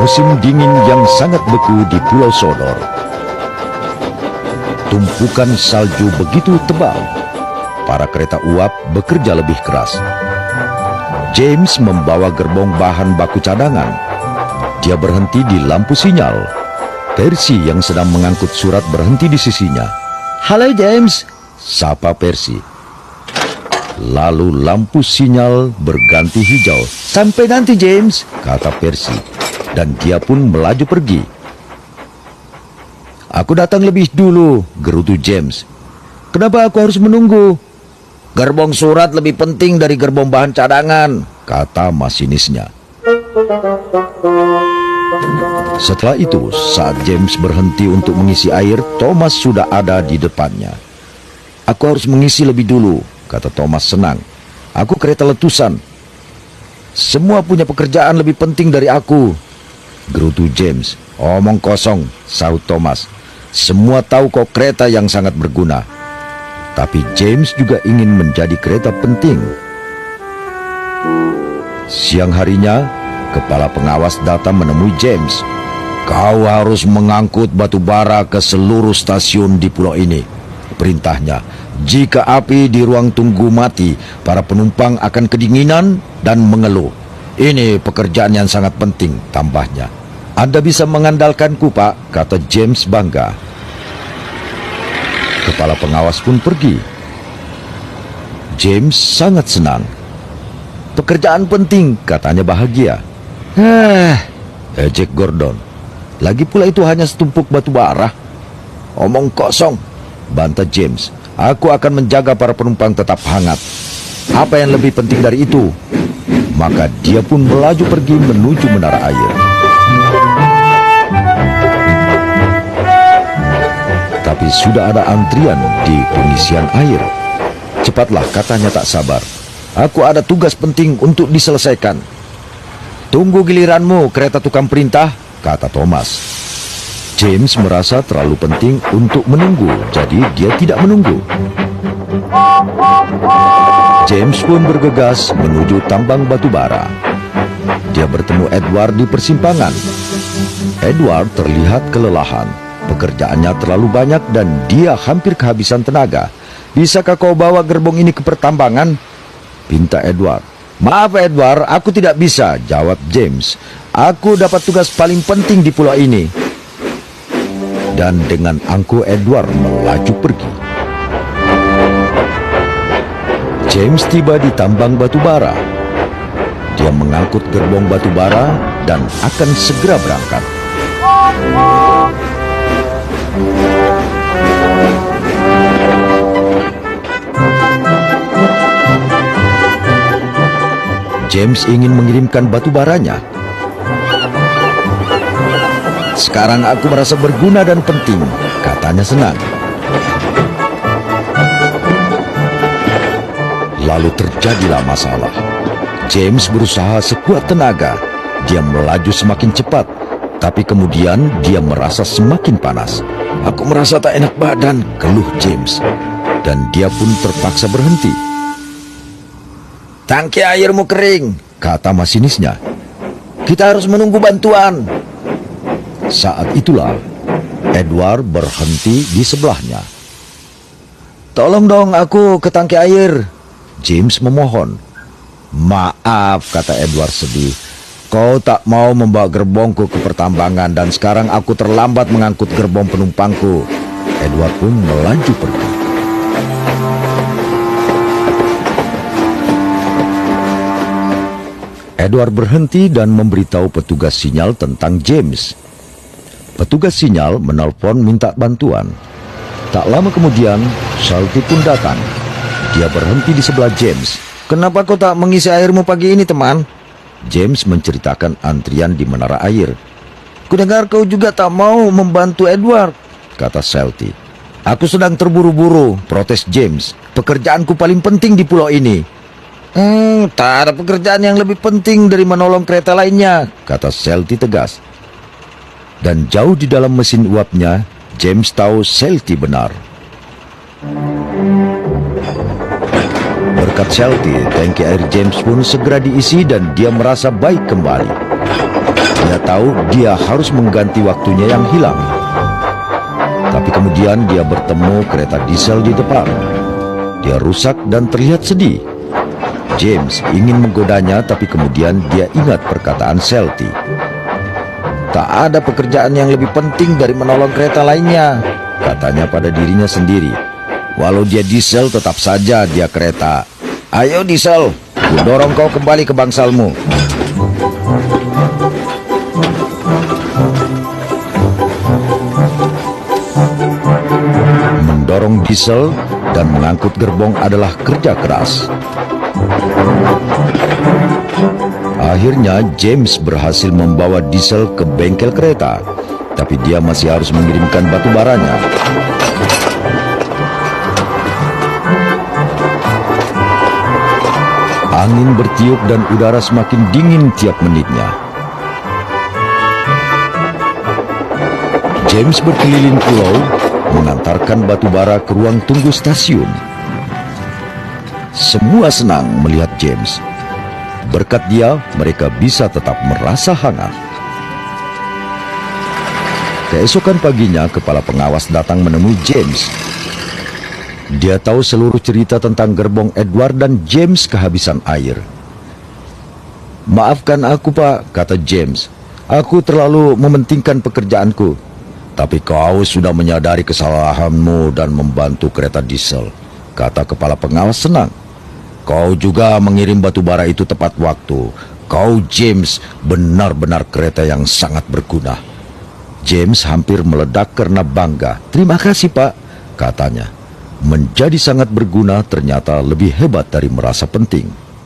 Musim dingin yang sangat beku di Pulau Sodor. Tumpukan salju begitu tebal, para kereta uap bekerja lebih keras. James membawa gerbong bahan baku cadangan. Dia berhenti di lampu sinyal. Percy yang sedang mengangkut surat berhenti di sisinya. "Halo James," sapa Percy. Lalu lampu sinyal berganti hijau. "Sampai nanti James," kata Percy. Dan dia pun melaju pergi. "Aku datang lebih dulu," gerutu James. "Kenapa aku harus menunggu?" "Gerbong surat lebih penting dari gerbong bahan cadangan," kata masinisnya. Setelah itu, saat James berhenti untuk mengisi air, Thomas sudah ada di depannya. "Aku harus mengisi lebih dulu," kata Thomas senang. "Aku kereta letusan." "Semua punya pekerjaan lebih penting dari aku," gerutu James. "Omong kosong," sahut Thomas. "Semua tahu kau kereta yang sangat berguna." Tapi James juga ingin menjadi kereta penting. Siang harinya, kepala pengawas datang menemui James. "Kau harus mengangkut batu bara ke seluruh stasiun di pulau ini," perintahnya. "Jika api di ruang tunggu mati, para penumpang akan kedinginan dan mengeluh. Ini pekerjaan yang sangat penting," tambahnya. "Anda bisa mengandalkanku, Pak," kata James bangga. Kepala pengawas pun pergi. James sangat senang. "Pekerjaan penting," katanya bahagia. Ejek Gordon. "Lagi pula itu hanya setumpuk batu bara." "Omong kosong," bantah James. "Aku akan menjaga para penumpang tetap hangat. Apa yang lebih penting dari itu?" Maka dia pun melaju pergi menuju menara air. Tapi sudah ada antrian di pengisian air. "Cepatlah," katanya tak sabar. "Aku ada tugas penting untuk diselesaikan." "Tunggu giliranmu, kereta tukang perintah," kata Thomas. James merasa terlalu penting untuk menunggu, jadi dia tidak menunggu. James pun bergegas menuju tambang batu bara. Dia bertemu Edward di persimpangan. Edward terlihat kelelahan. Pekerjaannya terlalu banyak dan dia hampir kehabisan tenaga. "Bisakah kau bawa gerbong ini ke pertambangan?" pinta Edward. "Maaf Edward, aku tidak bisa," jawab James. "Aku dapat tugas paling penting di pulau ini." Dan dengan angkuh Edward melaju pergi. James tiba di tambang batu bara. Dia mengangkut gerbong batu bara dan akan segera berangkat. James ingin mengirimkan batu baranya. "Sekarang aku merasa berguna dan penting," katanya senang. Lalu terjadilah masalah. James berusaha sekuat tenaga. Dia melaju semakin cepat, tapi kemudian dia merasa semakin panas. "Aku merasa tak enak badan," keluh James. Dan dia pun terpaksa berhenti. "Tangki airmu kering," kata masinisnya. "Kita harus menunggu bantuan." Saat itulah Edward berhenti di sebelahnya. "Tolong dong aku ke tangki air," James memohon. "Maaf," kata Edward sedih. "Kau tak mau membawa gerbongku ke pertambangan dan sekarang aku terlambat mengangkut gerbong penumpangku." Edward pun melaju pergi. Edward berhenti dan memberitahu petugas sinyal tentang James. Petugas sinyal menelpon minta bantuan. Tak lama kemudian, Shelty pun datang. Dia berhenti di sebelah James. "Kenapa kau tak mengisi airmu pagi ini, teman?" James menceritakan antrian di menara air. "Kudengar kau juga tak mau membantu Edward," kata Shelty. "Aku sedang terburu-buru," protes James. "Pekerjaanku paling penting di pulau ini." Tak ada pekerjaan yang lebih penting dari menolong kereta lainnya," kata Shelty tegas. Dan jauh di dalam mesin uapnya, James tahu Shelty benar. Berkat Shelty, tangki air James pun segera diisi dan dia merasa baik kembali. Dia tahu dia harus mengganti waktunya yang hilang. Tapi kemudian dia bertemu kereta diesel di depan. Dia rusak dan terlihat sedih. James ingin menggodanya, tapi kemudian dia ingat perkataan Shelty. Tak ada pekerjaan yang lebih penting dari menolong kereta lainnya, katanya pada dirinya sendiri. Walau dia diesel, tetap saja dia kereta. Ayo diesel, ku dorong kau kembali ke bangsalmu. Mendorong diesel dan mengangkut gerbong adalah kerja keras. Akhirnya James berhasil membawa diesel ke bengkel kereta, tapi dia masih harus mengirimkan batu baranya. Angin bertiup dan udara semakin dingin tiap menitnya. James berkeliling pulau, mengantarkan batu bara ke ruang tunggu stasiun. Semua senang melihat James. Berkat dia, mereka bisa tetap merasa hangat. Keesokan paginya, kepala pengawas datang menemui James. Dia tahu seluruh cerita tentang gerbong Edward dan James kehabisan air. Maafkan aku, Pak, kata James. Aku terlalu mementingkan pekerjaanku. Tapi kau sudah menyadari kesalahanmu dan membantu kereta diesel, kata kepala pengawas senang. Kau juga mengirim batu bara itu tepat waktu. Kau, James, benar-benar kereta yang sangat berguna. James hampir meledak karena bangga. Terima kasih, Pak, katanya. Menjadi sangat berguna ternyata lebih hebat dari merasa penting.